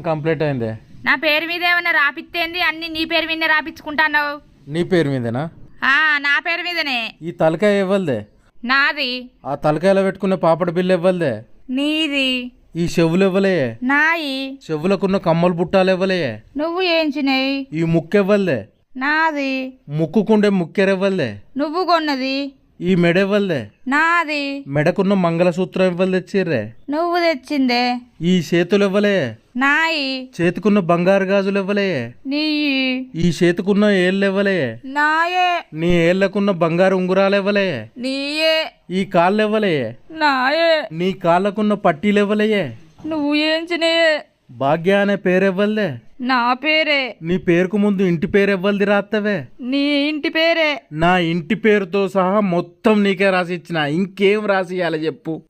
Complete అయిందే. నా పేరు మీద ఏమన్నా రాపిత్తేంది? అన్ని నీ పేరు మీదనే రాపించుకుంటాన్నావు. నీ పేరు మీదేనా? నా పేరు మీదనే. ఈ తలకాయ ఇవ్వలదే? నాది. ఆ తలకాయలో పెట్టుకున్న పాపడ బిల్లు ఇవ్వలదే? నీది. ఈ చెవులు ఇవ్వలే? నాయి. చెవులకున్న కమ్మలు బుట్టాలు ఇవ్వలే? నువ్వు ఏంచినాయి. ఈ ముక్కు ఇవ్వలదే? నాది. ముక్కుకుండే ముక్కెరెవ్వలదే? నువ్వు కొన్నది. ఈ మెడ ఇవ్వలదే? నాది. మెడకున్న మంగళసూత్రం ఇవ్వలు తెచ్చిర్రే? నువ్వు తెచ్చిందే. ఈ చేతులు ఇవ్వలే? నాయి. చేతికున్న బంగారు గాజులు ఇవ్వలే? నీ. ఈ చేతికున్న ఏళ్ళు ఇవ్వలే? నాయే. నీ ఏళ్లకున్న బంగారు ఉంగురాలు ఇవ్వలే? నీయే. ఈ కాళ్ళు ఇవ్వలే? నాయే. నీ కాళ్ళకున్న పట్టీలు ఇవ్వలే? నువ్వు ఏంచినాయే. భాగ్య అనే పేరు ఇవ్వలే? నా పేరే. నీ పేరుకు ముందు ఇంటి పేరు ఇవ్వలది రాత్తవే? నీ ఇంటి పేరే. నా ఇంటి పేరుతో సహా మొత్తం నీకే రాసి ఇచ్చిన. ఇంకేం రాసి ఇవ్వాలి చెప్పు?